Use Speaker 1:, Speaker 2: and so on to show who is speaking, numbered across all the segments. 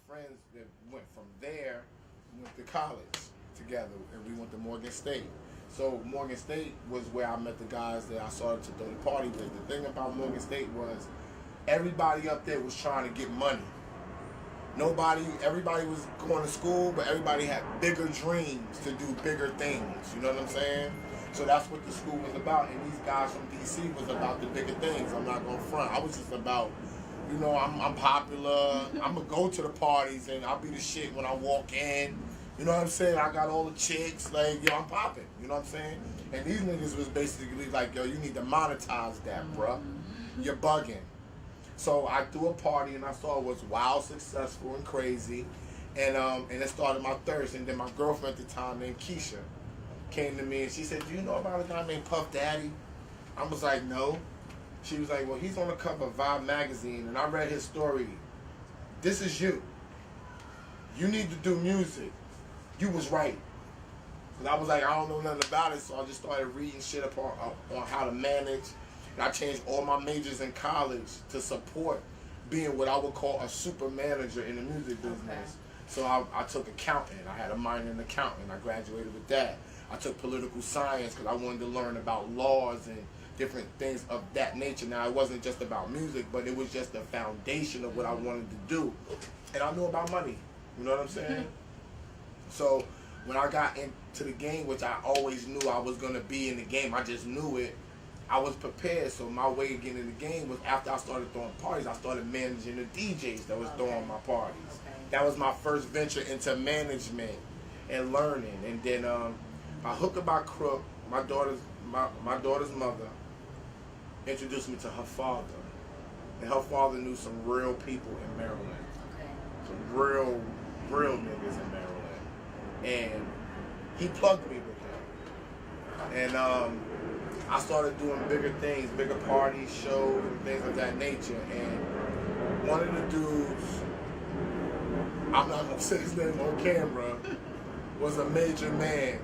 Speaker 1: Friends that went from there, went to college together, and we went to Morgan State. So Morgan State was where I met the guys that I started to throw the party with. The thing about Morgan State was everybody up there was trying to get money. Everybody was going to school, but everybody had bigger dreams to do bigger things. You know what I'm saying? So that's what the school was about, and these guys from DC was about the bigger things. I'm not gonna front. I was just about, you know, I'm popular. I'm gonna go to the parties and I'll be the shit when I walk in. You know what I'm saying? I got all the chicks. Like, yo, I'm popping. You know what I'm saying? And these niggas was basically like, yo, you need to monetize that, bruh. You're bugging. So I threw a party and I saw it was wild, successful, and crazy. And it started my thirst. And then my girlfriend at the time named Keisha came to me and she said, do you know about a guy named Puff Daddy? I was like, no. She was like, well, he's on the cover of Vibe magazine, and I read his story. This is you. You need to do music. You was right. And I was like, I don't know nothing about it, so I just started reading shit up on how to manage. And I changed all my majors in college to support being what I would call a super manager in the music business. Okay. So I took accounting. I had a minor in accounting. I graduated with that. I took political science because I wanted to learn about laws and different things of that nature. Now, it wasn't just about music, but it was just the foundation of what I wanted to do. And I knew about money. You know what I'm saying? So when I got into the game, which I always knew I was going to be in the game, I just knew it, I was prepared. So my way of getting in the game was after I started throwing parties, I started managing the DJs that was throwing my parties. Okay. That was my first venture into management and learning. And then by hook or by crook, my daughter's mother introduced me to her father. And her father knew some real people in Maryland. Okay. Some real niggas in Maryland. And he plugged me with him. And I started doing bigger things, bigger parties, shows, and things of that nature. And one of the dudes, I'm not gonna say his name on camera, was a major man.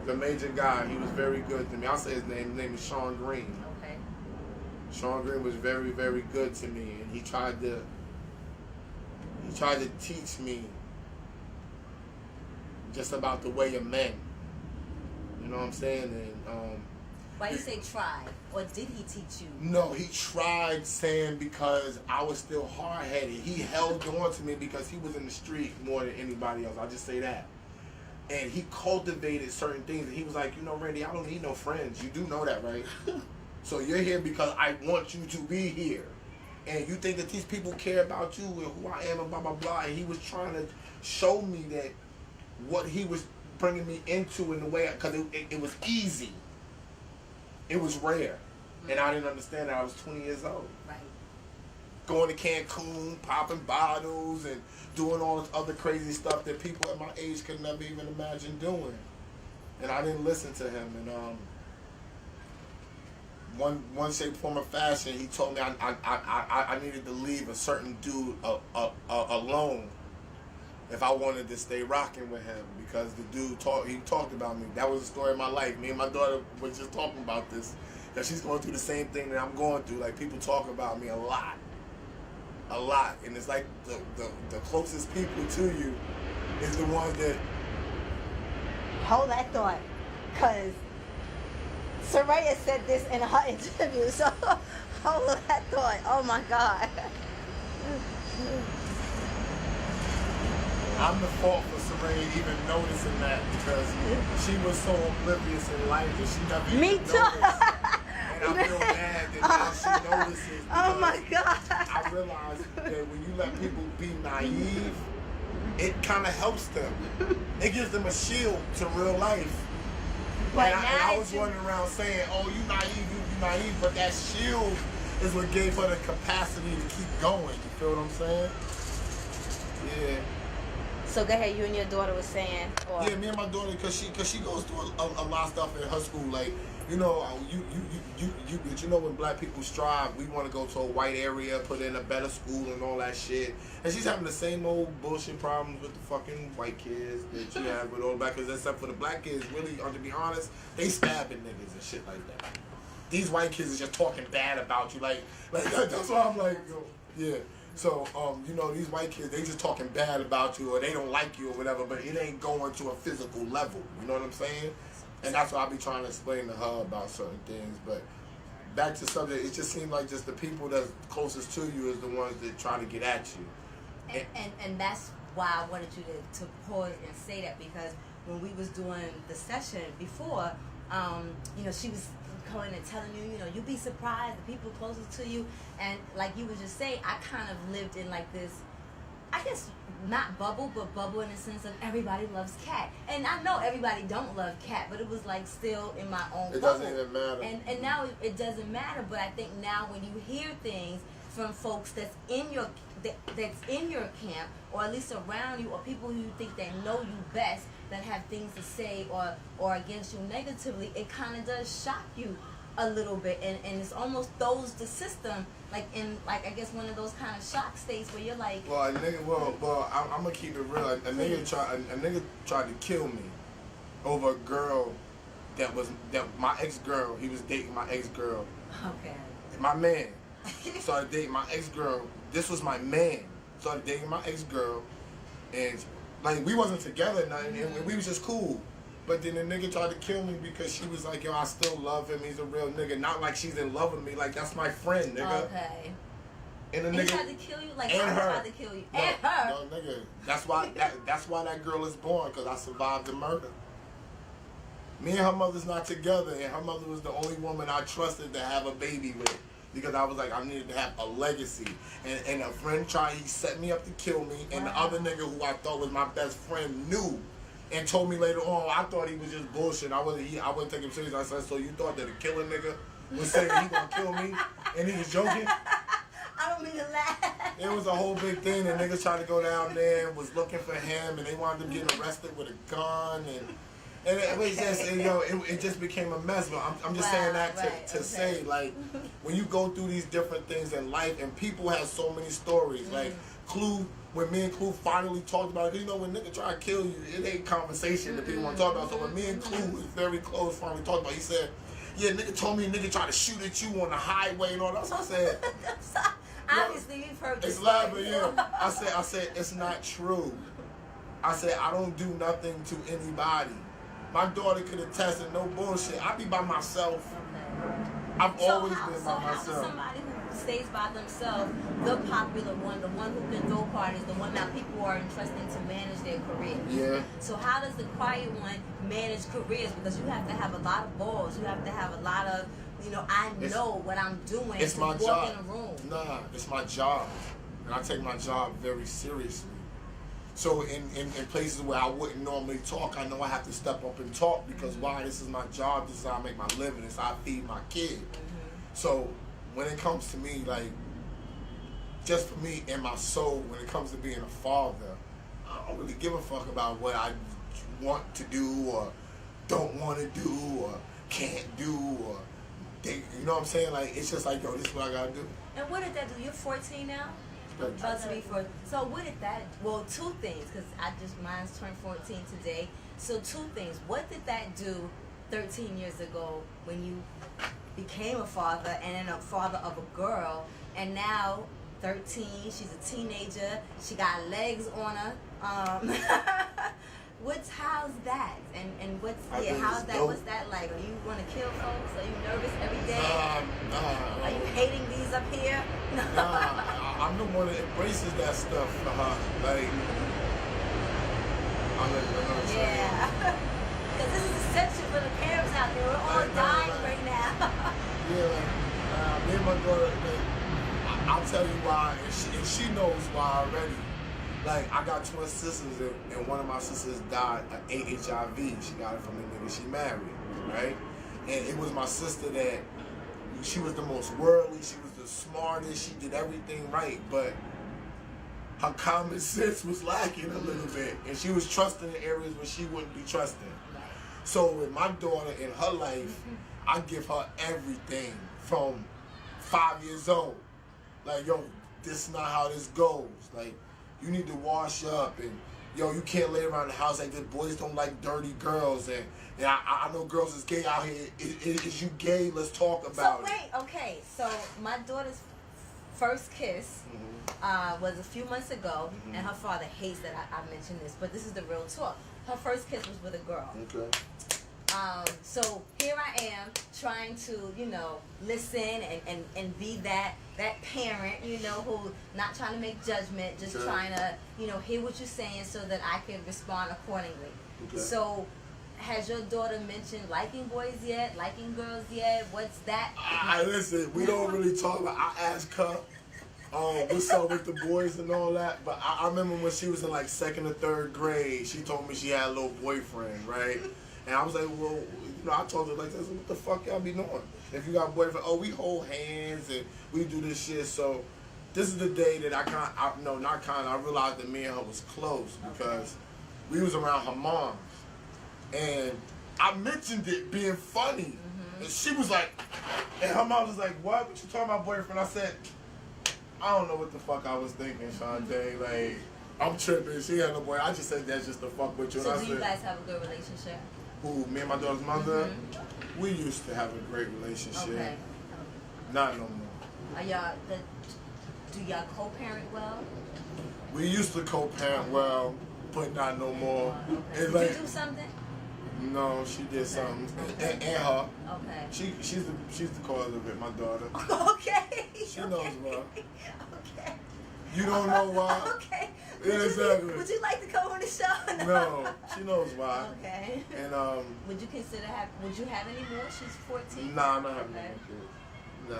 Speaker 1: The major guy. He was very good to me. I'll say his name. His name is Sean Green. Okay. Sean Green was very, very good to me, and he tried to teach me just about the way of men. You know what I'm saying? And
Speaker 2: why you say try? Or did he teach you?
Speaker 1: No, he tried, saying because I was still hard-headed. He held on to me because he was in the street more than anybody else. I'll just say that. And he cultivated certain things. And he was like, you know, Randy, I don't need no friends. You do know that, right? So you're here because I want you to be here. And you think that these people care about you and who I am and blah, blah, blah. And he was trying to show me that what he was bringing me into in the way, because it was easy. It was rare. And I didn't understand that. I was 20 years old. Right. Going to Cancun, popping bottles, and doing all this other crazy stuff that people at my age could never even imagine doing. And I didn't listen to him. And one shape, form, or fashion, he told me I needed to leave a certain dude alone if I wanted to stay rocking with him, because the dude talked about me. That was the story of my life. Me and my daughter was just talking about this, that she's going through the same thing that I'm going through. Like, people talk about me a lot. And it's like the closest people to you is the ones that...
Speaker 2: Hold that thought, because Soraya said this in her interview, so hold that thought. Oh my God.
Speaker 1: I'm the fault for Soraya even noticing that, because she was so oblivious in life that she never
Speaker 2: Me
Speaker 1: even
Speaker 2: too.
Speaker 1: noticed. And I feel bad that now she notices.
Speaker 2: Oh my God.
Speaker 1: I realize that when you let people be naive, it kind of helps them. It gives them a shield to real life.
Speaker 2: But
Speaker 1: and I was running around saying, oh, you naive, but that shield is what gave her the capacity to keep going. You feel what I'm saying? Yeah.
Speaker 2: So go ahead, you and your daughter was saying. Or...
Speaker 1: Yeah, me and my daughter, cause she goes through a lot of stuff in her school. Like, you know, you know, when black people strive, we want to go to a white area, put in a better school and all that shit. And she's having the same old bullshit problems with the fucking white kids that she had with all the black kids, except for the black kids. Really, to be honest, they stabbing niggas and shit like that. These white kids is just talking bad about you, like that's why I'm like, yo, yeah. So, you know, these white kids, they just talking bad about you, or they don't like you or whatever, but it ain't going to a physical level. You know what I'm saying? And that's what I be trying to explain to her about certain things. But back to subject, it just seems like just the people that's closest to you is the ones that try to get at you.
Speaker 2: And that's why I wanted you to pause and say that, because when we was doing the session before, you know, she was going and telling you, you know, you'd be surprised the people closest to you. And like you was just saying, I kind of lived in like this, I guess not bubble, but bubble in the sense of everybody loves cat. And I know everybody don't love cat, but it was like still in my own bubble.
Speaker 1: It doesn't even matter.
Speaker 2: And now it doesn't matter, but I think now when you hear things from folks that's in your camp, or at least around you, or people who you think that know you best, that have things to say or against you negatively, it kind of does shock you a little bit, and it's almost throws the system like in like I guess one of those kind of shock states where you're like,
Speaker 1: well, a nigga, I'm gonna keep it real. A nigga tried to kill me over a girl that my ex-girl. He was dating my ex-girl.
Speaker 2: Okay.
Speaker 1: My man started dating my ex-girl. This was my man. Started dating my ex-girl, and like we wasn't together, nothing, and we was just cool. But then the nigga tried to kill me because she was like, yo, I still love him. He's a real nigga. Not like she's in love with me. Like, that's my friend, nigga.
Speaker 2: Okay.
Speaker 1: And the
Speaker 2: he
Speaker 1: nigga
Speaker 2: tried to kill you? Like,
Speaker 1: and
Speaker 2: I
Speaker 1: her.
Speaker 2: tried to kill you. And her?
Speaker 1: No, nigga. That's why that girl is born, because I survived the murder. Me and her mother's not together, and her mother was the only woman I trusted to have a baby with. Because I was like, I needed to have a legacy. And a friend he set me up to kill me, and the other nigga who I thought was my best friend knew. And told me later on, I thought he was just bullshit. I wouldn't take him serious. I said, so you thought that a killer nigga was saying he gonna kill me? And he was joking?
Speaker 2: I don't mean to laugh.
Speaker 1: It was a whole big thing. The niggas tried to go down there and was looking for him, and they wanted him getting arrested with a gun. And it was just, it just became a mess. But I'm just saying that to say, like, when you go through these different things in life, and people have so many stories, like Clue. When me and Clue finally talked about it, you know, when nigga try to kill you, it ain't conversation that people want to talk about. So when me and Clue was very close, finally talked about it, he said, yeah, nigga told me nigga tried to shoot at you on the highway and all that. So I said,
Speaker 2: obviously we've heard this.
Speaker 1: It's laughing, yeah. I said, it's not true. I said, I don't do nothing to anybody. My daughter could attest to no bullshit. I be by myself. I've always been by myself.
Speaker 2: Somebody who stays by themselves, the popular one, the one who can throw parties, the one that people are entrusting to manage their careers.
Speaker 1: Yeah.
Speaker 2: So how does the quiet one manage careers? Because you have to have a lot of balls. You have to have a lot of, you know, I know what I'm doing.
Speaker 1: It's my
Speaker 2: walk
Speaker 1: job.
Speaker 2: In a room.
Speaker 1: Nah, it's my job. And I take my job very seriously. So in places where I wouldn't normally talk, I know I have to step up and talk because why? This is my job. This is how I make my living. This is how I feed my kid. So when it comes to me, like, just for me in my soul, when it comes to being a father, I don't really give a fuck about what I want to do or don't want to do or can't do or you know what I'm saying? Like, it's just like, yo, this is what I gotta do.
Speaker 2: And what did that do? You're 14 now? About to be 14. So what did that, well, two things, because mine's turned 14 today. So two things. What did that do 13 years ago when you became a father and then a father of a girl, and now 13, she's a teenager, she got legs on her. How's that? And how's that? What's that like? Are you want to kill folks? Are you nervous every day?
Speaker 1: Nah.
Speaker 2: Are you hating these up here?
Speaker 1: Nah, I'm the one that embraces that stuff for her. Like,
Speaker 2: yeah. Because this is essential for the parents out there. We're all dying right now.
Speaker 1: Yeah, me and my daughter, I'll tell you why, and she knows why already. Like, I got twin sisters, and one of my sisters died of HIV. She got it from the nigga she married, right? And it was my sister that, she was the most worldly, she was the smartest, she did everything right, but her common sense was lacking a little bit, and she was trusting in areas where she wouldn't be trusting.
Speaker 2: Right.
Speaker 1: So with my daughter in her life, I give her everything from 5 years old. Like, yo, this is not how this goes. Like, you need to wash up, and yo, you can't lay around the house like this. Boys don't like dirty girls, and I know girls is gay out here. Is you gay? Let's talk about it.
Speaker 2: So wait, okay. So my daughter's first kiss was a few months ago, and her father hates that I mentioned this, but this is the real talk. Her first kiss was with a girl.
Speaker 1: Okay.
Speaker 2: So here I am trying to, you know, listen and be that parent, you know, who not trying to make judgment, just trying to, you know, hear what you're saying so that I can respond accordingly.
Speaker 1: Okay. So
Speaker 2: has your daughter mentioned liking boys yet, liking girls yet? What's that?
Speaker 1: Listen, we don't really talk about. I asked her what's up with the boys and all that, but I remember when she was in like 2nd or 3rd grade, she told me she had a little boyfriend, right? And I was like, well, you know, I told her like this, what the fuck y'all be doing? If you got a boyfriend, oh, we hold hands and we do this shit. So this is the day that I realized that me and her was close because we was around her mom. And I mentioned it being funny. And she was like, and her mom was like, what you talking about boyfriend? I said, I don't know what the fuck I was thinking, Shantae. Like, I'm tripping. She had no boy. I just said that just to fuck with you.
Speaker 2: So do you guys have a good relationship?
Speaker 1: Who, me and my daughter's mother? We used to have a great relationship.
Speaker 2: Okay.
Speaker 1: Not no more.
Speaker 2: Do y'all co-parent well?
Speaker 1: We used to co-parent well, but not no more.
Speaker 2: Okay. Did
Speaker 1: like,
Speaker 2: you do something?
Speaker 1: No, she did something. And her.
Speaker 2: Okay.
Speaker 1: She's the cause of it, my daughter.
Speaker 2: Okay.
Speaker 1: She knows why.
Speaker 2: Okay.
Speaker 1: You don't know why?
Speaker 2: Okay.
Speaker 1: Exactly.
Speaker 2: Would you like to come on the show?
Speaker 1: No, she knows why.
Speaker 2: Okay.
Speaker 1: And
Speaker 2: would you would you have any more? She's 14.
Speaker 1: Nah, I'm not having any kids. Nah,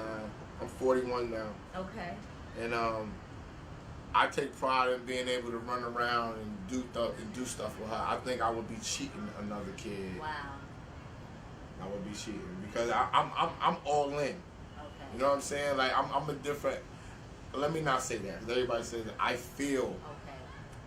Speaker 1: I'm 41 now.
Speaker 2: Okay.
Speaker 1: And I take pride in being able to run around and do stuff with her. I think I would be cheating another kid.
Speaker 2: Wow.
Speaker 1: I would be cheating because I'm all in.
Speaker 2: Okay.
Speaker 1: You know what I'm saying? Like I'm a different. Let me not say that because everybody says that. I feel.
Speaker 2: Okay.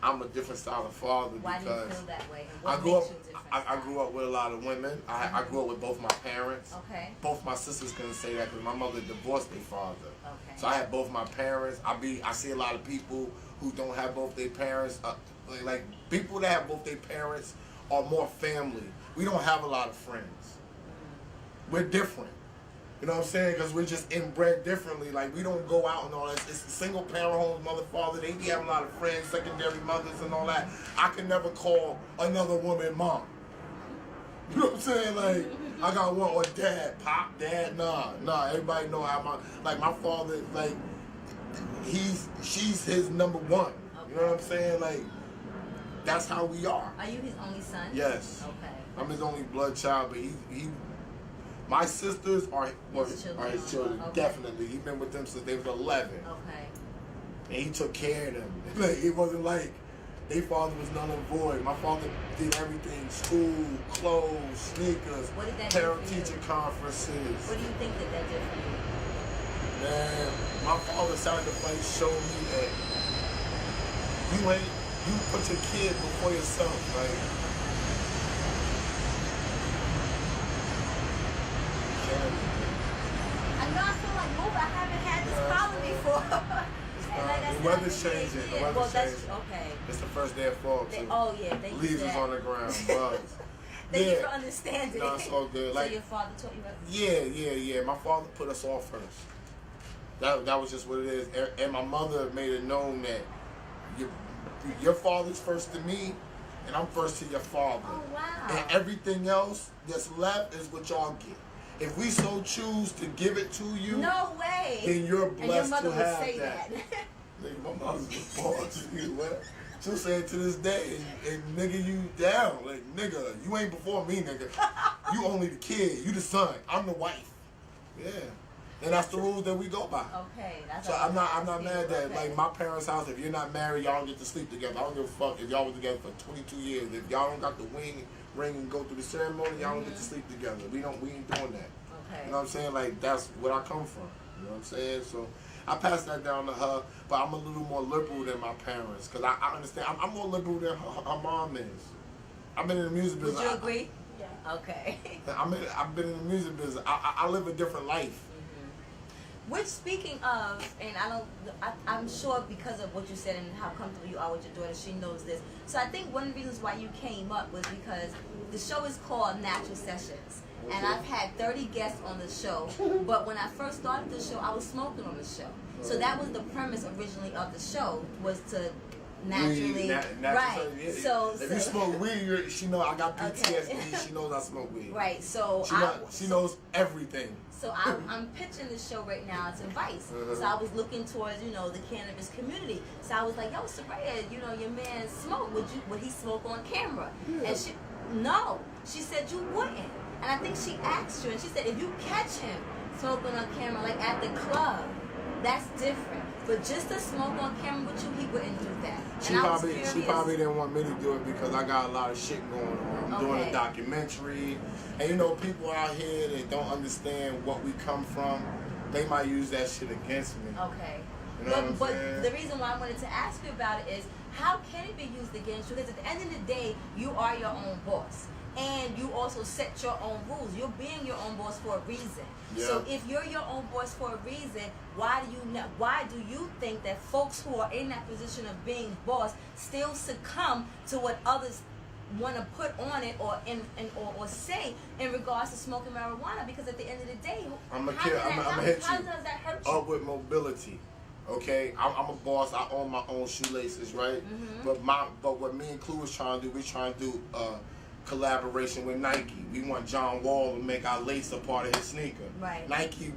Speaker 1: I'm a different style of father.
Speaker 2: Why
Speaker 1: because
Speaker 2: do you feel that way? And
Speaker 1: I
Speaker 2: what
Speaker 1: grew up.
Speaker 2: makes you different?
Speaker 1: I grew up with a lot of women. I grew up with both my parents.
Speaker 2: Okay.
Speaker 1: Both my sisters couldn't say that because my mother divorced their father.
Speaker 2: Okay.
Speaker 1: So I had both my parents. I see a lot of people who don't have both their parents. Like people that have both their parents are more family. We don't have a lot of friends. We're different. You know what I'm saying? Because we're just inbred differently. Like, we don't go out and all that. It's single parent homes, mother, father. They be having a lot of friends, secondary mothers and all that. I can never call another woman mom. You know what I'm saying? Like, I got one, or dad, pop, dad, nah. Everybody know how my father, like, she's his number one. You know what I'm saying? Like, that's how we are.
Speaker 2: Are you his only son?
Speaker 1: Yes.
Speaker 2: Okay.
Speaker 1: I'm his only blood child, but he my sisters are his children,
Speaker 2: okay.
Speaker 1: Definitely. He's been with them since they was 11.
Speaker 2: Okay.
Speaker 1: And he took care of them. Like, it wasn't like their father was null and void. My father did everything: school, clothes, sneakers, parent-teacher conferences.
Speaker 2: What do you think that did for you?
Speaker 1: Man, my father sacrifice showed me that you put your kid before yourself, right?
Speaker 2: I know, I feel like moving. I haven't had this problem before.
Speaker 1: The weather's changing. The weather's changing.
Speaker 2: Okay.
Speaker 1: It's the first day of fall, too.
Speaker 2: Thank
Speaker 1: Leaves is on the ground. Bugs.
Speaker 2: Thank you for understanding.
Speaker 1: No, it's all good.
Speaker 2: So
Speaker 1: like,
Speaker 2: your father taught you about?
Speaker 1: Yeah. My father put us all first. That was just what it is. And my mother made it known that your father's first to me, and I'm first to your father.
Speaker 2: Oh, wow.
Speaker 1: And everything else that's left is what y'all get. If we so choose to give it to you,
Speaker 2: no way,
Speaker 1: then you're blessed to have
Speaker 2: say
Speaker 1: that. Nigga, my mother's a boss. She'll say it to this day, and nigga, you down. Like, nigga, you ain't before me, nigga. You only the kid. You the son. I'm the wife. Yeah. And that's the rules that we go by.
Speaker 2: Okay, that's.
Speaker 1: So I'm not mad that like my parents' house. If you're not married, y'all don't get to sleep together. I don't give a fuck if y'all was together for 22 years. If y'all don't got the ring and go through the ceremony, y'all don't get to sleep together. We ain't doing that.
Speaker 2: Okay.
Speaker 1: You know what I'm saying? Like, that's where I come from. You know what I'm saying? So I pass that down to her, but I'm a little more liberal than my parents because I understand. I'm more liberal than her mom is. I've been in the music business.
Speaker 2: Would you agree? Yeah. Okay.
Speaker 1: I've been in the music business. I live a different life.
Speaker 2: Which, speaking of, and I'm sure because of what you said and how comfortable you are with your daughter, she knows this. So I think one of the reasons why you came up was because the show is called Natural Sessions. And I've had 30 guests on the show, but when I first started the show, I was smoking on the show. So that was the premise originally of the show, was to naturally, right?
Speaker 1: Yeah.
Speaker 2: So
Speaker 1: if you smoke weed, she know I got PTSD. Okay. She knows I smoke weed.
Speaker 2: Right. So
Speaker 1: she knows everything.
Speaker 2: So I'm pitching this show right now to Vice. So I was looking towards, the cannabis community. So I was like, yo, Soraya, your man smoke. Would he smoke on camera? Yeah. And she said you wouldn't. And I think she asked you, and she said if you catch him smoking on camera, like at the club, that's different. But just to smoke on camera with you, he wouldn't do that.
Speaker 1: She probably didn't want me to do it because I got a lot of shit going on. I'm doing a documentary. And people out here that don't understand what we come from, they might use that shit against me.
Speaker 2: Okay.
Speaker 1: You know what I'm saying?
Speaker 2: The reason why I wanted to ask you about it is, how can it be used against you? Because at the end of the day, you are your own boss. And you also set your own rules. You're being your own boss for a reason. Yeah. So if you're your own boss for a reason, why do you think that folks who are in that position of being boss still succumb to what others want to put on it or say in regards to smoking marijuana? Because at the end of the day, how does that hurt you?
Speaker 1: Up with mobility. Okay, I'm a boss. I own my own shoelaces, right? But what me and Clue was trying to do, we trying to do collaboration with Nike. We want John Wall to make our lace a part of his sneaker.
Speaker 2: Right.
Speaker 1: Nike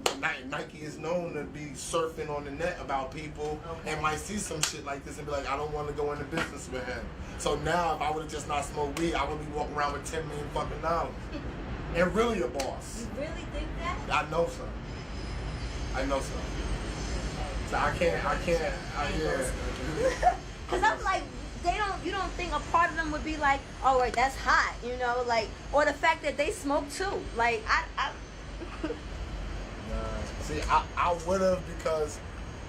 Speaker 1: is known to be surfing on the net about people and might see some shit like this and be like, I don't want to go into business with him. So now, if I would have just not smoked weed, I would be walking around with $10 million fucking dollars and really a boss.
Speaker 2: You really think that?
Speaker 1: I know so. So I can't.
Speaker 2: Yeah. Because I'm like, you don't think a part of them would be like, oh, right, that's hot, or the fact that they smoke too. Like,
Speaker 1: See, I would have, because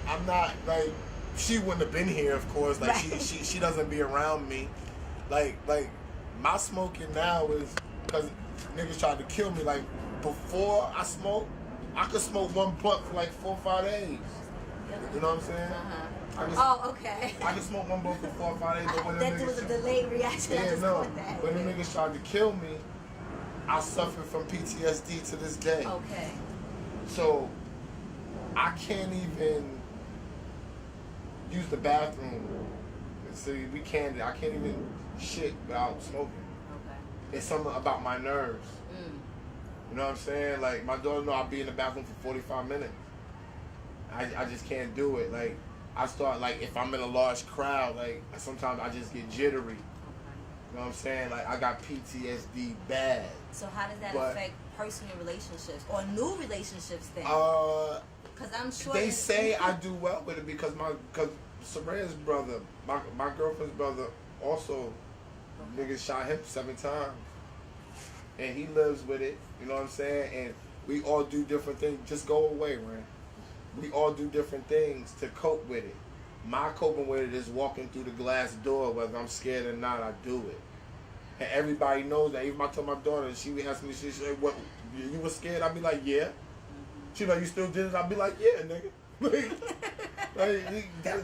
Speaker 1: I'm not, like, she wouldn't have been here, of course. Like, right. she doesn't be around me. Like my smoking now is because niggas tried to kill me. Like, before I smoked, I could smoke one blunt for like 4 or 5 days. You know what I'm saying?
Speaker 2: Okay.
Speaker 1: I can smoke one blunt for 4 or 5 days. But when
Speaker 2: that was a delayed reaction.
Speaker 1: Yeah, when the niggas tried to kill me, I suffer from PTSD to this day.
Speaker 2: Okay.
Speaker 1: So I can't even use the bathroom. See, I can't even shit without smoking. Okay. It's something about my nerves. You know what I'm saying? Like, my daughter know I'll be in the bathroom for 45 minutes. I just can't do it. Like, I start, like, if I'm in a large crowd, like, sometimes I just get jittery. You know what I'm saying? Like, I got PTSD bad.
Speaker 2: So how does that affect personal relationships or new relationships then? Because I'm sure
Speaker 1: they say I do well with it because Soraya's brother, my girlfriend's brother, also niggas shot him 7 times, and he lives with it. You know what I'm saying? And we all do different things. Just go away, man. We all do different things to cope with it. My coping with it is walking through the glass door, whether I'm scared or not. I do it, and everybody knows that. Even I told my daughter, she would ask me, she said, "What? You were scared?" I'd be like, "Yeah." She like, "You still did it?" I'd be like, "Yeah, nigga."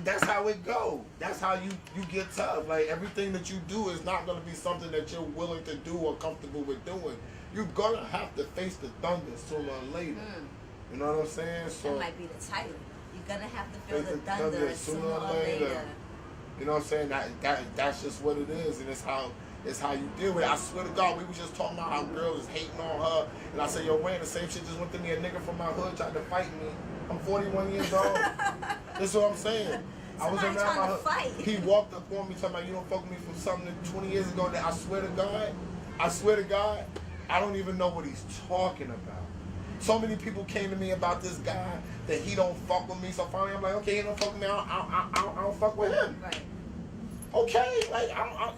Speaker 1: That's how it go. That's how you get tough. Like, everything that you do is not gonna be something that you're willing to do or comfortable with doing. You're gonna have to face the thunder sooner or later. You know what I'm saying? So
Speaker 2: that might be the title. You're gonna have to feel the thunder sooner or later.
Speaker 1: You know what I'm saying? That's just what it is, and it's how you deal with it. I swear to God, we was just talking about how girls is hating on her, and I said, yo, Rand, the same shit just went to me. A nigga from my hood tried to fight me. I'm 41 years old. That's what I'm saying. I was around my hood. He walked up on me talking about, you don't fuck with me from something 20 years ago that I swear to God, I don't even know what he's talking about. So many people came to me about this guy that he don't fuck with me. So finally I'm like, okay, he don't fuck with me. I don't fuck with him.
Speaker 2: Right.
Speaker 1: Okay, like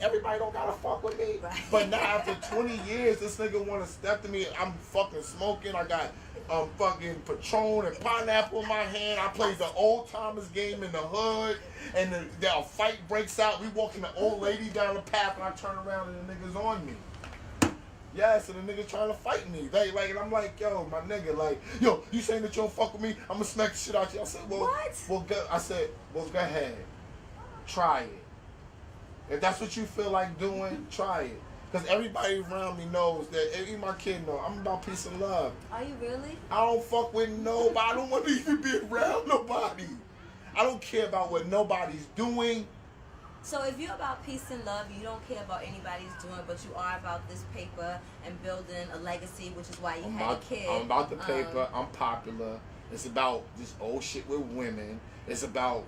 Speaker 1: everybody don't gotta fuck with me. Right. But now after 20 years, this nigga wanna step to me. I'm fucking smoking. I got fucking Patron and pineapple in my hand. I played the old timers game in the hood, and a fight breaks out. We walking the old lady down the path, and I turn around and the nigga's on me. Yes, and the nigga trying to fight me. And I'm like, yo, my nigga, like, yo, you saying that you don't fuck with me? I'm gonna smack the shit out you. I said, well,
Speaker 2: what?
Speaker 1: Go ahead, try it. If that's what you feel like doing, try it. Because everybody around me knows that, even my kid know, I'm about peace and love.
Speaker 2: Are you really?
Speaker 1: I don't fuck with nobody. I don't want to even be around nobody. I don't care about what nobody's doing.
Speaker 2: So if you're about peace and love, you don't care about anybody's doing, but you are about this paper and building a legacy, which is why you had a kid.
Speaker 1: I'm about the paper. I'm popular. It's about this old shit with women. It's about,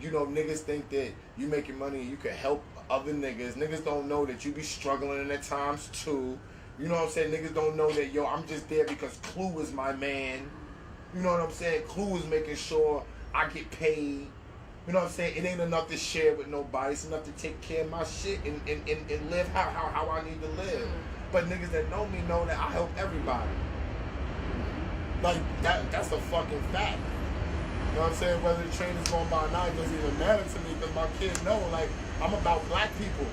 Speaker 1: niggas think that you making money and you can help other niggas. Niggas don't know that you be struggling at times too. You know what I'm saying? Niggas don't know that, I'm just there because Clue is my man. You know what I'm saying? Clue is making sure I get paid. You know what I'm saying? It ain't enough to share with nobody. It's enough to take care of my shit and live how I need to live. But niggas that know me know that I help everybody. Like, that's a fucking fact. You know what I'm saying? Whether the train is going by or not, it doesn't even matter to me because my kids know, like, I'm about black people.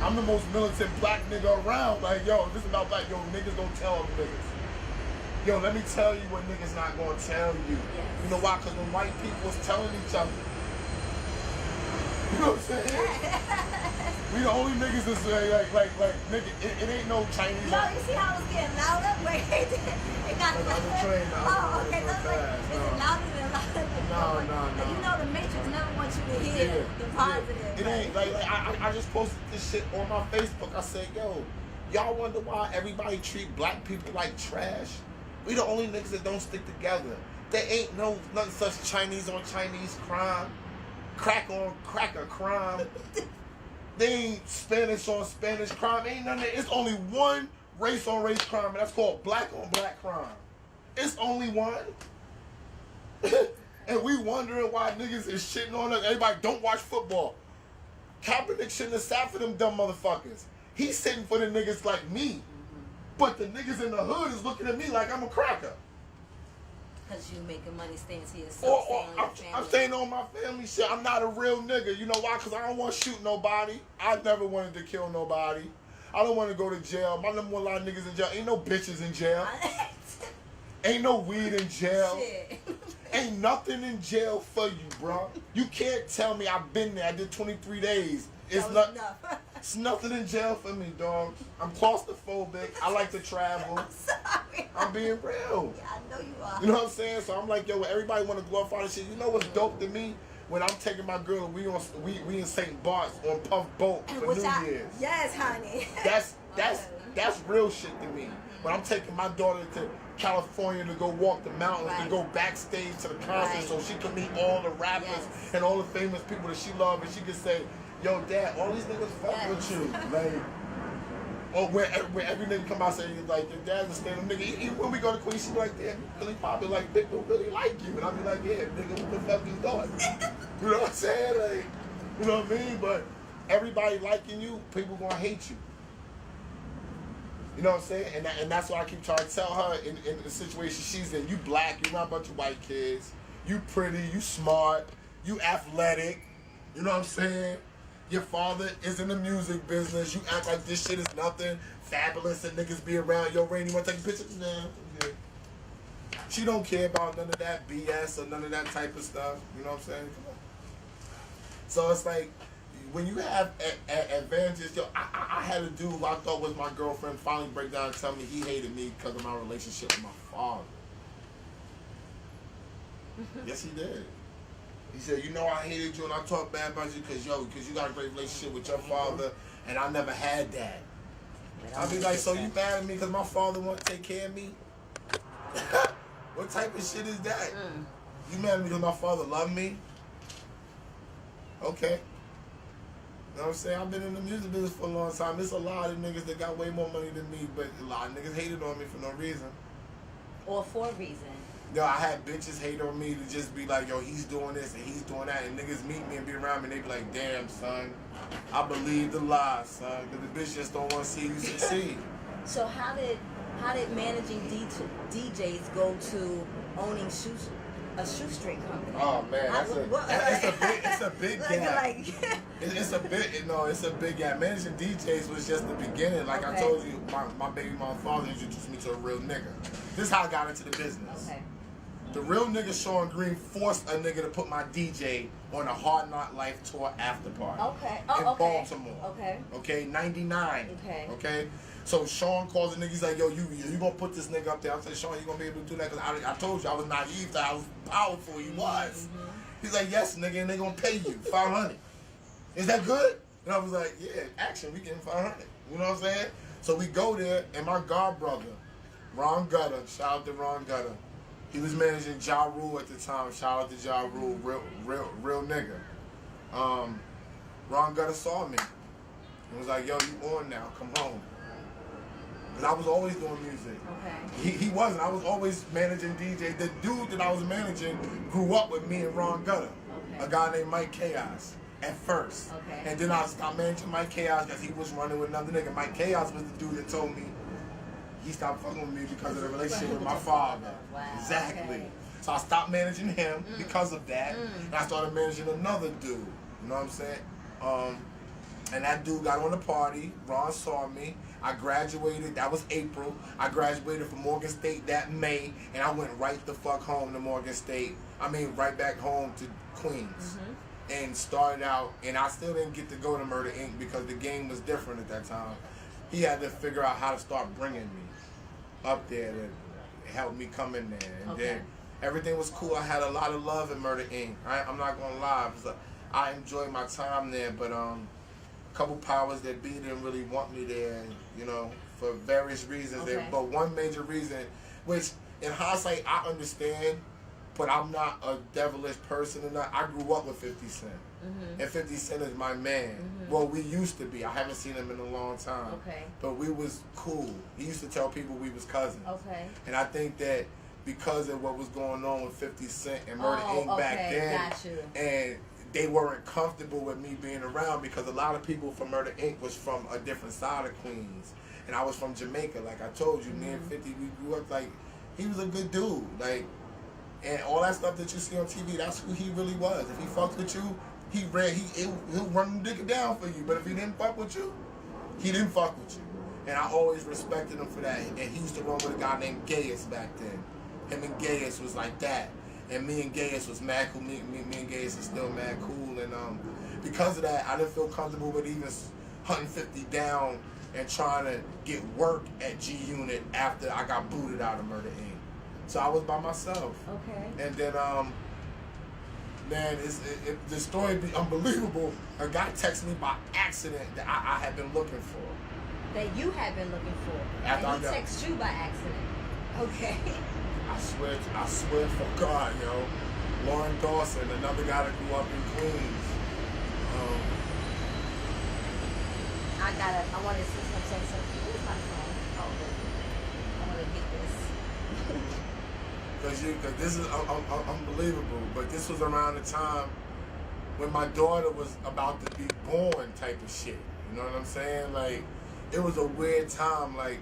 Speaker 1: I'm the most militant black nigga around. Like, yo, if it's about black, niggas don't tell them niggas. Yo, let me tell you what niggas not gonna tell you.
Speaker 2: Yes.
Speaker 1: You know why? Because when white people was telling each other. You know what I'm saying? We the only niggas that say, like, nigga, it ain't no Chinese.
Speaker 2: No, you see how it was getting louder? Wait, it got louder.
Speaker 1: Train,
Speaker 2: oh, okay, that's like, is it louder than louder?
Speaker 1: No.
Speaker 2: And you know the Matrix never wants you to hear the positive.
Speaker 1: It ain't, like I just posted this shit on my Facebook. I said, yo, y'all wonder why everybody treat black people like trash? We the only niggas that don't stick together. There ain't nothing such Chinese on Chinese crime. Crack on cracker crime. They ain't Spanish on Spanish crime. Ain't none of that. It's only one race on race crime, and that's called black on black crime. It's only one. And we wondering why niggas is shitting on us. Everybody don't watch football. Kaepernick shouldn't have sat for them dumb motherfuckers. He's sitting for the niggas like me. But the niggas in the hood is looking at me like I'm a cracker.
Speaker 2: Because you making money staying to yourself,
Speaker 1: I'm staying on my family shit. I'm not a real nigga. You know why? Because I don't want to shoot nobody. I never wanted to kill nobody. I don't want to go to jail. My number one line of niggas in jail. Ain't no bitches in jail. Ain't no weed in jail.
Speaker 2: Shit.
Speaker 1: Ain't nothing in jail for you, bro. You can't tell me I've been there. I did 23 days. It's nothing in jail for me, dog. I'm claustrophobic. I like to travel.
Speaker 2: I'm sorry.
Speaker 1: I'm being real.
Speaker 2: Yeah, I know you are.
Speaker 1: You know what I'm saying? So I'm like, yo, everybody want to glorify this shit. You know what's dope to me? When I'm taking my girl and we in St. Bart's on Puff Boat for New Year's.
Speaker 2: Yes, honey.
Speaker 1: That's real shit to me. When I'm taking my daughter to California to go walk the mountains, to go backstage to the concert so she can meet all the rappers and all the famous people that she loves, and she can say, yo, Dad, all these niggas fuck with you. Like, or where every nigga come out saying, like, your dad's a stand-up nigga. Even when we go to Queens, she be like, damn, you really probably like, people really like you. And I be like, yeah, nigga, what the fuck you doing? You know what I'm saying? Like, you know what I mean? But everybody liking you, people gonna hate you. You know what I'm saying? And that's what I keep trying to tell her in the situation she's in. You black, you're not a bunch of white kids. You pretty, you smart, you athletic. You know what I'm saying? Your father is in the music business. You act like this shit is nothing. Fabulous and niggas be around. Yo, Rain, you want to take a picture? Nah, I'm good. She don't care about none of that BS or none of that type of stuff. You know what I'm saying? Come on. So it's like, when you have advantages, yo, I had a dude who I thought was my girlfriend finally break down and tell me he hated me because of my relationship with my father. Yes, he did. He said, you know, I hated you and I talked bad about you because you got a great relationship with your father and I never had that. I'd be like, so you mad at me because my father won't take care of me? What type of shit is that? You mad at me because my father loved me? Okay. You know what I'm saying? I've been in the music business for a long time. There's a lot of niggas that got way more money than me, but a lot of niggas hated on me for no reason.
Speaker 2: Or for a reason.
Speaker 1: Yo, I had bitches hate on me to just be like, yo, he's doing this and he's doing that. And niggas meet me and be around me and they be like, damn, son, I believe the lie, son. Because the bitch just don't want to see you succeed.
Speaker 2: So how did how did managing DJs go to owning a shoestring company?
Speaker 1: Oh man, it's a big gap. It's a big gap. Managing DJs was just the beginning. Like I told you, my baby mama's father introduced me to a real nigga. This is how I got into the business.
Speaker 2: Okay.
Speaker 1: The real nigga Sean Green forced a nigga to put my DJ on a Hard Knock Life tour after party.
Speaker 2: Okay.
Speaker 1: In Baltimore.
Speaker 2: Okay.
Speaker 1: Okay, 99.
Speaker 2: Okay.
Speaker 1: Okay. So Sean calls the nigga, he's like, yo, you gonna put this nigga up there? I said, Sean, you gonna be able to do that? Because I told you I was naive, that I was powerful. He was. He's like, yes, nigga, and they gonna pay you $500. Is that good? And I was like, yeah, action, we getting $500. You know what I'm saying? So we go there, and my god brother, Ron Gutter, shout out to Ron Gutter. He was managing Ja Rule at the time. Shout out to Ja Rule, real nigga. Ron Gutter saw me and was like, yo, you on now, come home. Because I was always doing music.
Speaker 2: Okay.
Speaker 1: He wasn't. I was always managing DJ. The dude that I was managing grew up with me and Ron Gutter. Okay. A guy named Mike Chaos at first.
Speaker 2: Okay.
Speaker 1: And then I stopped managing Mike Chaos because he was running with another nigga. Mike Chaos was the dude that told me he stopped fucking with me because of the relationship with my father.
Speaker 2: Wow.
Speaker 1: Exactly.
Speaker 2: Okay.
Speaker 1: So I stopped managing him because of that. And I started managing another dude. You know what I'm saying? And that dude got on the party. Ron saw me. I graduated. That was April. I graduated from Morgan State that May. And I went right the fuck home to Morgan State. I mean, right back home to Queens. And started out. And I still didn't get to go to Murder Inc. because the game was different at that time. He had to figure out how to start bringing me up there to help me come in there. And then everything was cool. I had a lot of love in Murder Inc. I'm not going to lie. I enjoyed my time there, but a couple powers that be didn't really want me there, you know, for various reasons. But one major reason, which in hindsight I understand, but I'm not a devilish person enough. I grew up with 50 Cent. And 50 Cent is my man. Well, we used to be. I haven't seen him in a long time. But we was cool. He used to tell people we was cousins. And I think that because of what was going on with 50 Cent and Murder Inc. back then, and they weren't comfortable with me being around because a lot of people from Murder Inc. was from a different side of Queens. And I was from Jamaica. Like I told you, me and 50, we grew up like, he was a good dude. Like, and all that stuff that you see on TV, that's who he really was. If he fucked with you, he'll run the nigga down for you. But if he didn't fuck with you, he didn't fuck with you. And I always respected him for that. And he used to run with a guy named Gaius back then. Him and Gaius was like that. And me and Gaius was mad cool. Me and Gaius is still mad cool. And because of that, I didn't feel comfortable with even hunting 50 down and trying to get work at G Unit after I got booted out of Murder Inc. So I was by myself. And then man, the story be unbelievable. A guy texted me by accident that I had been looking for.
Speaker 2: That you had been looking for.
Speaker 1: After
Speaker 2: and he texted you by accident. Okay.
Speaker 1: I swear for God, yo. Lauren Dawson, another guy that grew up in Queens.
Speaker 2: I want to say something. Where's my phone? Oh, I want to get this.
Speaker 1: Because this is unbelievable. But this was around the time when my daughter was about to be born type of shit. You know what I'm saying? Like, it was a weird time. Like,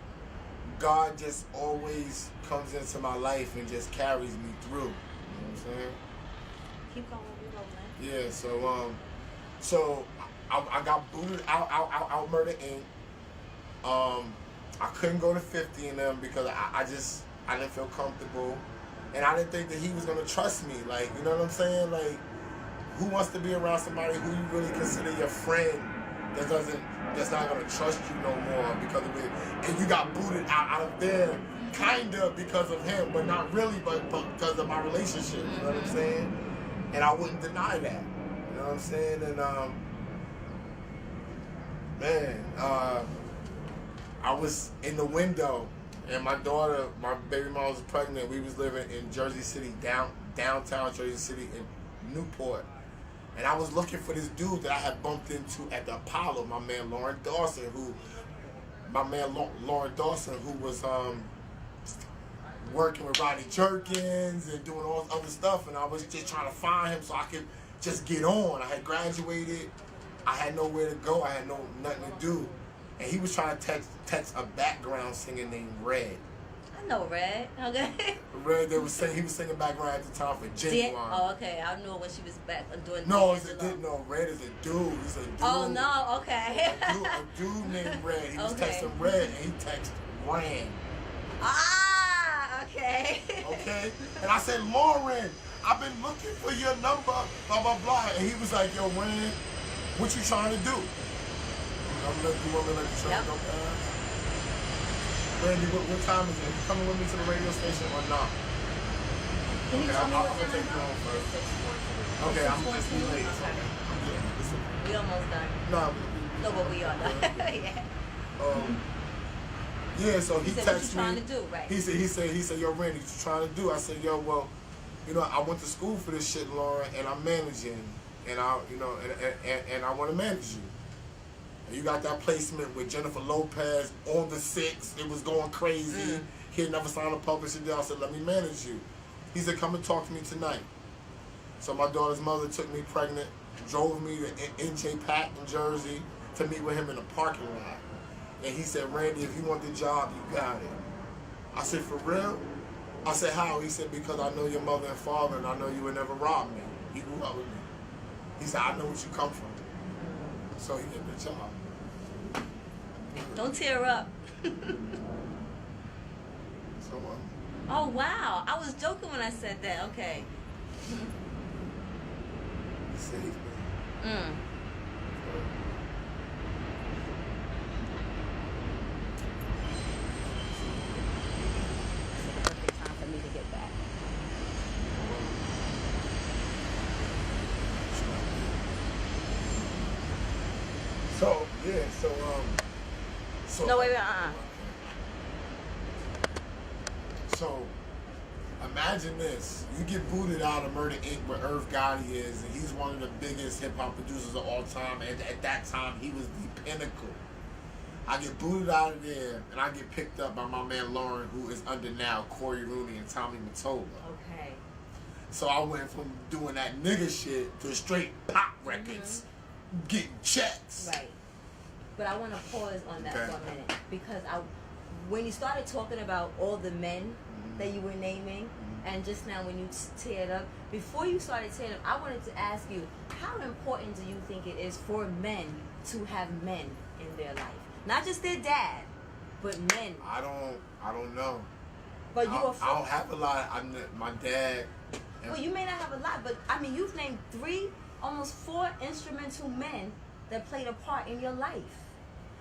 Speaker 1: God just always comes into my life and just carries me through. You know what I'm saying?
Speaker 2: Keep going, we rolling.
Speaker 1: Yeah, so I got booted out Murder Inc. I couldn't go to 50 in them because I didn't feel comfortable. And I didn't think that he was gonna trust me. Like, you know what I'm saying? Like, who wants to be around somebody who you really consider your friend that's not gonna trust you no more because of it? And you got booted out of there, kinda because of him, but not really, but because of my relationship. You know what I'm saying? And I wouldn't deny that. You know what I'm saying? And I was in the window, and my daughter, my baby mom was pregnant. We was living in Jersey City, downtown Jersey City in Newport. And I was looking for this dude that I had bumped into at the Apollo, my man Lauren Dawson, who was working with Rodney Jerkins and doing all this other stuff. And I was just trying to find him so I could just get on. I had graduated. I had nowhere to go. I had nothing to do. and he was trying to text a background singer named Red.
Speaker 2: I know Red. Okay.
Speaker 1: Red, he was singing background at the time for Genuine.
Speaker 2: Oh, okay. I knew when she was back doing.
Speaker 1: No, Red is a dude. He's a dude.
Speaker 2: Oh no, okay.
Speaker 1: a dude named Red. He was texting Red, and he texted Rand.
Speaker 2: Ah, okay.
Speaker 1: Okay, and I said, Lauren, I've been looking for your number, blah blah blah, and he was like, yo, Rand, what you trying to do? You want me to let the show go past? Randy, what time is it? You coming with me to the radio station or not?
Speaker 2: Can you tell me what
Speaker 1: I'm gonna take you home first. Okay, I'm just be late.
Speaker 2: We almost done. No, but we are done.
Speaker 1: Yeah, so he texted me.
Speaker 2: What you trying to do, right?
Speaker 1: He said, yo, Randy, what you trying to do? I said, yo, well, I went to school for this shit, Lauren, and I'm managing, and and I want to manage you. And you got that placement with Jennifer Lopez on the 6th. It was going crazy. He had never signed a publishing deal. I said, let me manage you. He said, come and talk to me tonight. So my daughter's mother took me pregnant, drove me to NJ Pack in Jersey to meet with him in the parking lot. And he said, Randy, if you want the job, you got it. I said, for real? I said, how? He said, because I know your mother and father, and I know you would never rob me. He grew up with me. He said, I know what you come from. So he did the job.
Speaker 2: Don't tear up.
Speaker 1: So,
Speaker 2: oh, wow. I was joking when I said that. Okay.
Speaker 1: He saved me.
Speaker 2: Perfect time for me to get back.
Speaker 1: So, yeah,
Speaker 2: no, wait,
Speaker 1: So, imagine this. You get booted out of Murder Inc. where Irv Gotti is, and he's one of the biggest hip-hop producers of all time, and at that time, he was the pinnacle. I get booted out of there, and I get picked up by my man Lauren, who is under now Corey Rooney and Tommy Mottola.
Speaker 2: Okay.
Speaker 1: So I went from doing that nigga shit to straight pop records, getting checks.
Speaker 2: Right. But I want to pause on that for a minute, because when you started talking about all the men that you were naming, and just now when you teared up, before you started tearing up, I wanted to ask you, how important do you think it is for men to have men in their life? Not just their dad, but men.
Speaker 1: I don't know.
Speaker 2: But
Speaker 1: I don't have a lot. My dad.
Speaker 2: Well, you may not have a lot, but I mean, you've named 3, almost 4 instrumental men that played a part in your life,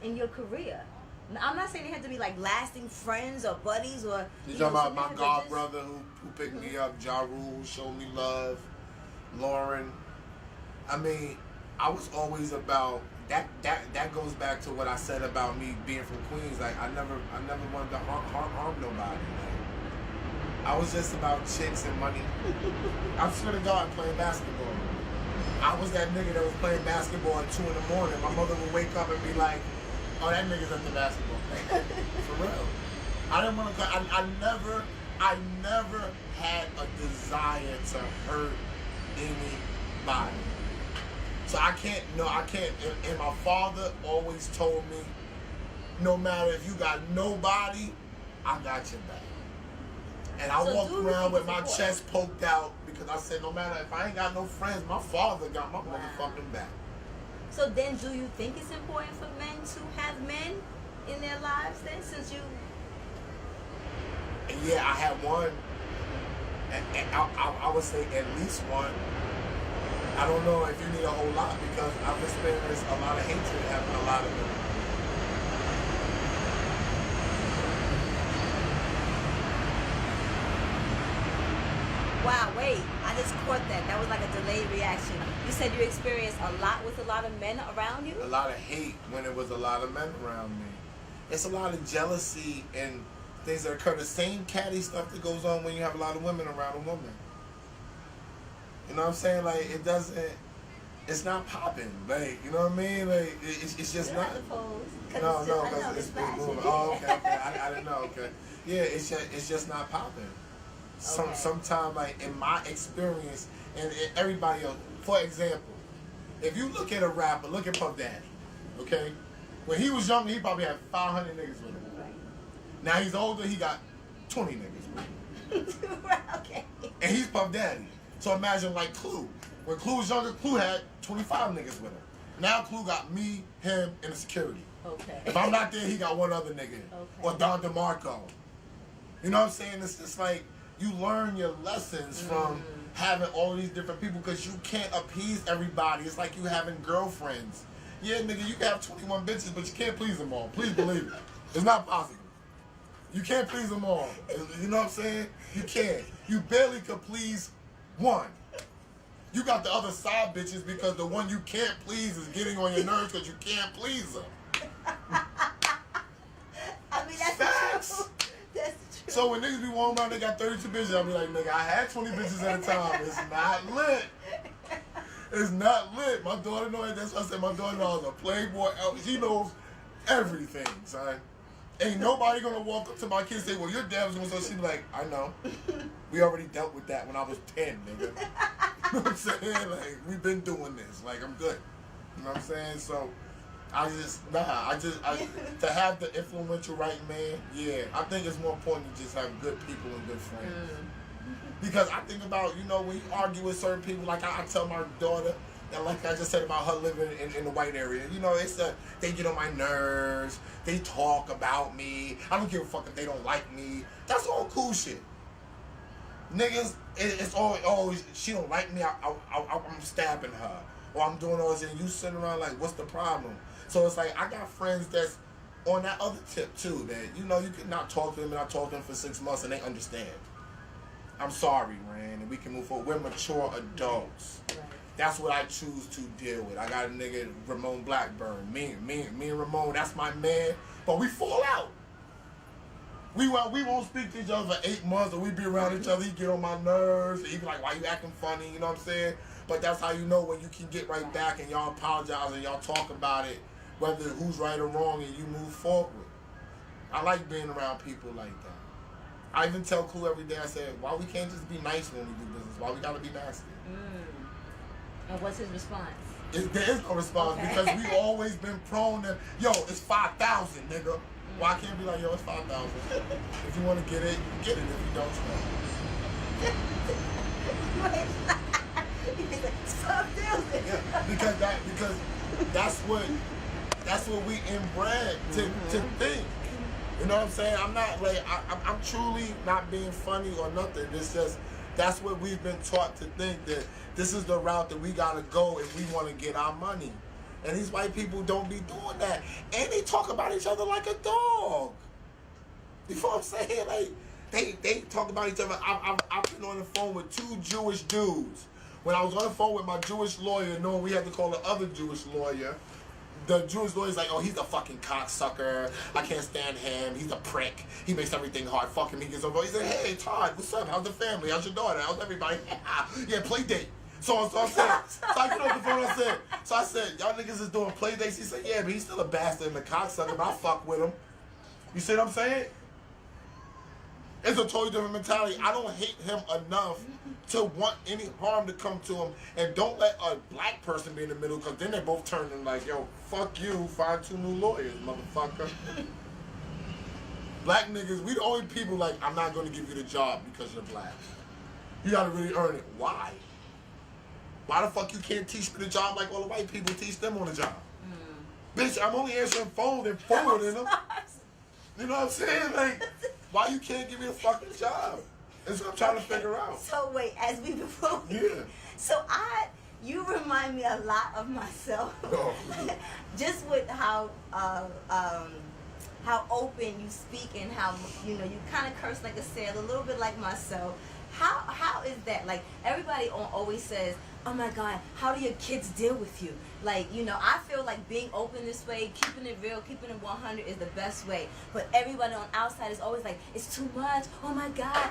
Speaker 2: in your career. I'm not saying they had to be like lasting friends or buddies or.
Speaker 1: You talking about my god brother who picked me up, Ja Rule, showed me love, Lauren. I mean, I was always about that. That goes back to what I said about me being from Queens. Like I never wanted to harm nobody. Like, I was just about chicks and money. I swear to God, playing basketball. I was that nigga that was playing basketball at 2 in the morning. My mother would wake up and be like, oh, that nigga's at the basketball. For real. I didn't want to. I never had a desire to hurt anybody. So I can't. And my father always told me, no matter if you got nobody, I got your back. And I walked around with my chest poked out because I said, no matter if I ain't got no friends, my father got my motherfucking back.
Speaker 2: So then, do you think it's important for men to have men in their lives then, since you...
Speaker 1: Yeah, I had one. And I would say at least one. I don't know if you need a whole lot because I've experienced a lot of hatred having a lot of them.
Speaker 2: Wow, wait, I just caught that. That was like a delayed reaction. You said you experienced a lot with a lot of men around you?
Speaker 1: A lot of hate when it was a lot of men around me. It's a lot of jealousy and things that occur. The same catty stuff that goes on when you have a lot of women around a woman. You know what I'm saying? Like, it's not popping. Like, you know what I mean? Like, it's just not. No, because it's moving. Oh, okay. I didn't know. Okay. Yeah, it's just not popping. Sometimes, like, in my experience, and everybody else, for example, if you look at a rapper, look at Puff Daddy, okay? When he was younger, he probably had 500 niggas with him.
Speaker 2: Right.
Speaker 1: Now he's older, he got 20 niggas with him.
Speaker 2: Right, okay.
Speaker 1: And he's Puff Daddy. So imagine like Clue. When Clue was younger, Clue had 25 niggas with him. Now Clue got me, him, and the security.
Speaker 2: Okay.
Speaker 1: If I'm not there, he got one other nigga.
Speaker 2: Okay.
Speaker 1: Or Don DeMarco. You know what I'm saying? It's just like you learn your lessons from having all these different people because you can't appease everybody. It's like you having girlfriends. Yeah, nigga, you can have 21 bitches, but you can't please them all. Please believe it. It's not possible. You can't please them all. You know what I'm saying? You can't. You barely could please one. You got the other side bitches because the one you can't please is getting on your nerves because you can't please them.
Speaker 2: I mean, that's
Speaker 1: Facts.
Speaker 2: the truth. That's the truth.
Speaker 1: So when niggas be walking around, they got 32 bitches, I'll be like, nigga, I had 20 bitches at a time. It's not lit. It's not lit. My daughter knows. That's why I said my daughter knows a playboy. She knows everything, son. Ain't nobody gonna walk up to my kid and say, well, your dad was gonna say, she be like, I know. We already dealt with that when I was 10, nigga. You know what I'm saying? Like, we've been doing this. Like, I'm good. You know what I'm saying? So, to have the influential right man, yeah, I think it's more important to just have good people and good friends. Because I think about, you know, when you argue with certain people, like I tell my daughter, and like I just said about her living in the white area, you know, they get on my nerves, they talk about me, I don't give a fuck if they don't like me, that's all cool shit. Niggas, it's always, she don't like me, I'm stabbing her, or I'm doing all this, and you sitting around like, what's the problem? So it's like, I got friends that's on that other tip too, that, you know, you can not talk to them and not talk to them for 6 months and they understand. I'm sorry, Ran, and we can move forward. We're mature adults. Right. That's what I choose to deal with. I got a nigga, Ramon Blackburn. Me and Ramon, that's my man. But we fall out. We won't speak to each other for 8 months, or we be around each other. He get on my nerves. He be like, why you acting funny? You know what I'm saying? But that's how you know when you can get right back and y'all apologize and y'all talk about it, whether who's right or wrong, and you move forward. I like being around people like that. I even tell Clue every day, I said, why we can't just be nice when we do business? Why we gotta be nasty?
Speaker 2: And what's his response?
Speaker 1: There is no response because we've always been prone to, yo, it's 5,000, nigga. Why can't it be like, yo, it's 5,000? If you want to get it, you get it. If you don't, you don't.
Speaker 2: It's 5,000.
Speaker 1: Yeah, because that's what we inbred to think. You know what I'm saying? I'm not like I'm truly not being funny or nothing. It's just that's what we've been taught to think, that this is the route that we gotta go if we want to get our money. And these white people don't be doing that, and they talk about each other like a dog. You know what I'm saying? Like they talk about each other. I've been on the phone with 2 Jewish dudes. When I was on the phone with my Jewish lawyer, knowing we had to call the other Jewish lawyer. The Jewish lawyer's like, oh, he's a fucking cocksucker. I can't stand him. He's a prick. He makes everything hard. Fuck him. He gets over. He said, hey, Todd, what's up? How's the family? How's your daughter? How's everybody? Yeah, play date. So I said, so I get off the phone. I said, y'all niggas is doing play dates. He said, yeah, but he's still a bastard and a cocksucker, but I fuck with him. You see what I'm saying? It's a totally different mentality. I don't hate him enough to want any harm to come to him, and don't let a black person be in the middle, because then they both turn and like, yo, fuck you, find 2 new lawyers, motherfucker. Black niggas, we the only people like, I'm not going to give you the job because you're black. You got to really earn it. Why? Why the fuck you can't teach me the job like all the white people teach them on the job? Bitch, I'm only answering phones and forwarding them. You know what I'm saying? Like, why you can't give me a fucking job? That's what I'm trying to figure out.
Speaker 2: So wait, as we before.
Speaker 1: Yeah.
Speaker 2: So you remind me a lot of myself.
Speaker 1: Oh.
Speaker 2: Just with how open you speak and how you kind of curse like a sailor, a little bit like myself. How is that? Like, everybody always says, oh my God, how do your kids deal with you? Like, I feel like being open this way, keeping it real, keeping it 100 is the best way. But everybody on outside is always like, it's too much. Oh my God,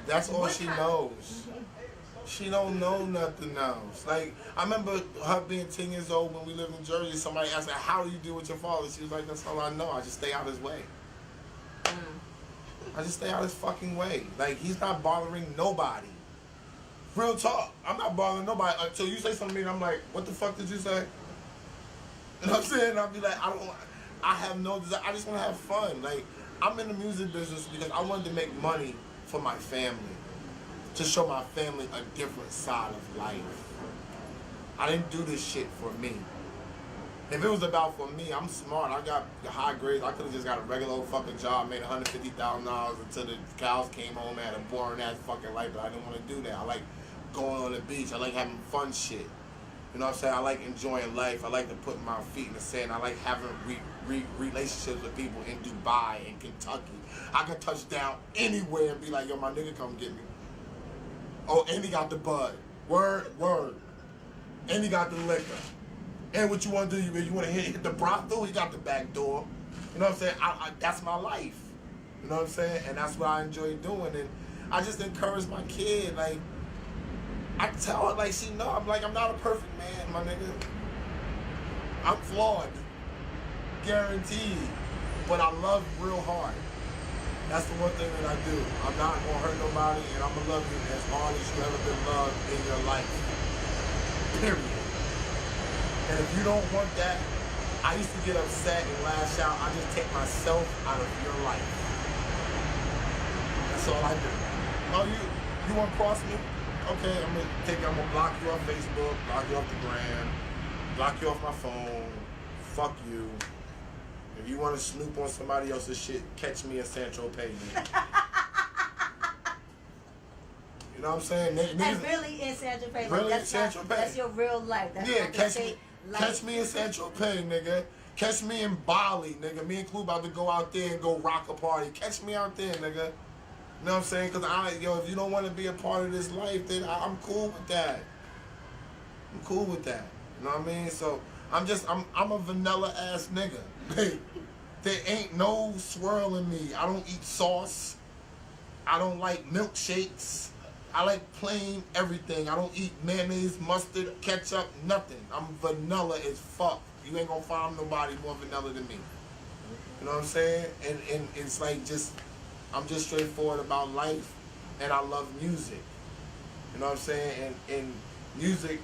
Speaker 1: That's all she knows. She don't know nothing else. Like, I remember her being 10 years old when we lived in Jersey. Somebody asked her, how do you deal with your father? She was like, that's all I know. I just stay out his way. I just stay out his fucking way. Like, he's not bothering nobody. Real talk. I'm not bothering nobody until you say something to me and I'm like, what the fuck did you say? You know what I'm saying? I'll be like, I have no desire. I just want to have fun. Like, I'm in the music business because I wanted to make money for my family, to show my family a different side of life. I didn't do this shit for me. If it was about for me, I'm smart. I got high grades. I could have just got a regular old fucking job, made $150,000 until the cows came home and had a boring ass fucking life, but I didn't want to do that. I like going on the beach. I like having fun shit. You know what I'm saying? I like enjoying life. I like to put my feet in the sand. I like having relationships with people in Dubai and Kentucky. I can touch down anywhere and be like, yo, my nigga, come get me. Oh, and he got the bud. Word. And he got the liquor. And what you want to do, you want to hit the brothel, he got the back door. You know what I'm saying? That's my life. You know what I'm saying? And that's what I enjoy doing. And I just encourage my kid, like, I tell her, like, she know, I'm not a perfect man, my nigga. I'm flawed. Guaranteed. But I love real hard. That's the one thing that I do. I'm not going to hurt nobody, and I'm going to love you as hard as you ever been loved in your life. Period. And if you don't want that, I used to get upset and lash out. I just take myself out of your life. That's all I do. Oh, you want to cross me? Okay, I'm gonna block you off Facebook, block you off the gram, block you off my phone. Fuck you. If you want to snoop on somebody else's shit, catch me in Sancho Pay. You know what I'm saying?
Speaker 2: And really in Sancho Pay.
Speaker 1: Really
Speaker 2: like,
Speaker 1: in Sancho Pay.
Speaker 2: That's your real life. That's
Speaker 1: yeah,
Speaker 2: not
Speaker 1: catch me in Sancho Pay, nigga. Catch me in Bali, nigga. Me and Clue about to go out there and go rock a party. Catch me out there, nigga. You know what I'm saying? Because if you don't want to be a part of this life, then I'm cool with that. I'm cool with that. You know what I mean? So I'm a vanilla ass nigga. There ain't no swirl in me. I don't eat sauce. I don't like milkshakes. I like plain everything. I don't eat mayonnaise, mustard, ketchup, nothing. I'm vanilla as fuck. You ain't gonna find nobody more vanilla than me. You know what I'm saying? And it's like I'm just straightforward about life, and I love music. You know what I'm saying? And music,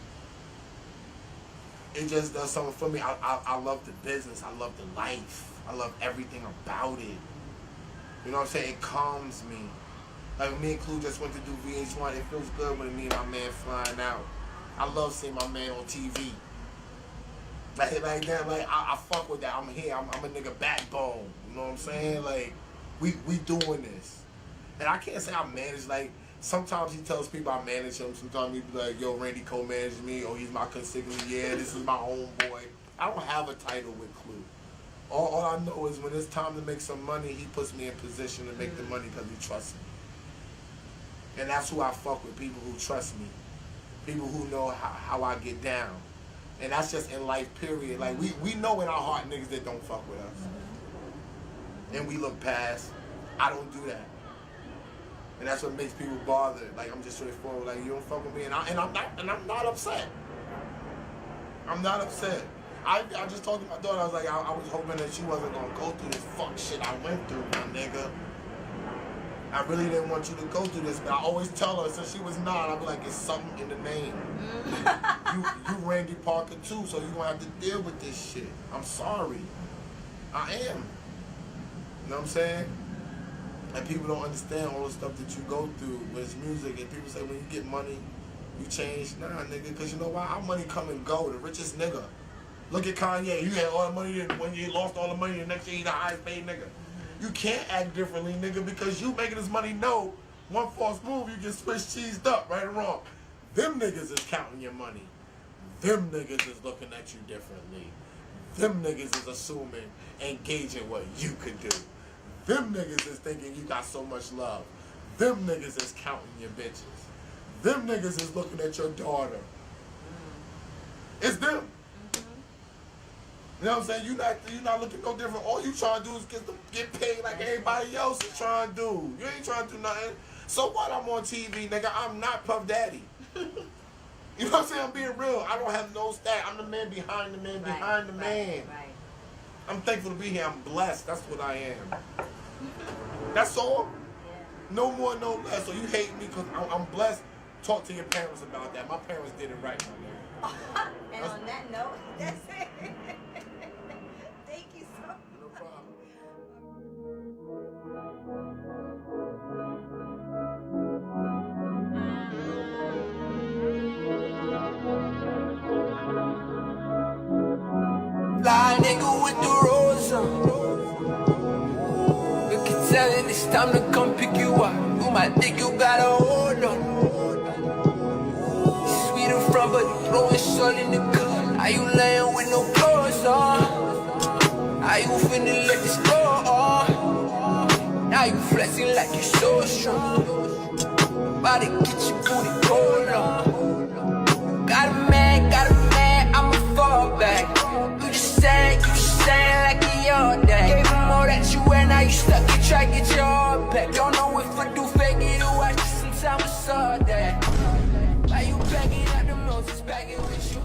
Speaker 1: it just does something for me. I love the business. I love the life. I love everything about it. You know what I'm saying? It calms me. Like me and Clue just went to do VH1. It feels good when me and my man flying out. I love seeing my man on TV. Like that. Like I fuck with that. I'm here. I'm a nigga backbone. You know what I'm saying? Like we doing this. And I can't say I manage. Like sometimes he tells people I manage him. Sometimes he be like, yo, Randy co-managed me, or he's my consigliere. Yeah, this is my homeboy. I don't have a title with Clue. All I know is when it's time to make some money, he puts me in position to make the money because he trusts me. And that's who I fuck with, people who trust me. People who know how I get down. And that's just in life, period. Like, we know in our heart niggas that don't fuck with us. And we look past. I don't do that. And that's what makes people bothered. Like, I'm just straightforward. Like, you don't fuck with me. And I'm not upset. I'm not upset. I just told my daughter, I was like, I was hoping that she wasn't going to go through this fuck shit I went through, my nigga. I really didn't want you to go through this, but I always tell her, since she was 9, I'd be like, it's something in the name. You Randy Parker too, so you're going to have to deal with this shit. I'm sorry. I am. You know what I'm saying? And people don't understand all the stuff that you go through with this music, and people say when you get money, you change. Nah, nigga, because you know why? Our money come and go. The richest nigga. Look at Kanye. You had all the money, and when you lost all the money, the next year he the highest paid nigga. You can't act differently, nigga, because you making this money know one false move, you get Swiss cheesed up, right or wrong. Them niggas is counting your money. Them niggas is looking at you differently. Them niggas is assuming and gauging what you could do. Them niggas is thinking you got so much love. Them niggas is counting your bitches. Them niggas is looking at your daughter. It's them. You know what I'm saying? You not looking no different. All you trying to do is get paid like everybody else is trying to do. You ain't trying to do nothing. So what? I'm on TV, nigga. I'm not Puff Daddy. You know what I'm saying? I'm being real. I don't have no stat. I'm the man behind the man behind the man.
Speaker 2: Right.
Speaker 1: I'm thankful to be here. I'm blessed. That's what I am. That's all.
Speaker 2: Yeah.
Speaker 1: No more, no less. So you hate me because I'm blessed. Talk to your parents about that. My parents did it right, my man.
Speaker 2: And on that note, that's it.
Speaker 3: fly nigga with the rose on. You can tell it it's time to come pick you up. You might think you got a hold on. Sweet in front, but throwing salt in the cup. Are you laying with no clothes on? Are you finna let this go on? Now you flexing like you so strong. About to get your booty cold on. Got a man, I'ma fall back. You just saying like it's your day. Gave him all that you wear, now you stuck, you try to get your heart back. Don't know if I do fake it or watch it, sometimes I saw that. Why you begging at the most, it's begging with you.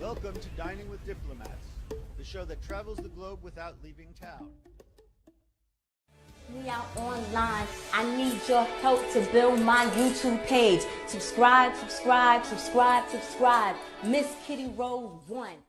Speaker 4: Welcome to Dining with Diplomats, the show that travels the globe without leaving town.
Speaker 5: We are online. I need your help to build my YouTube page. Subscribe. Miss KittyRose 1.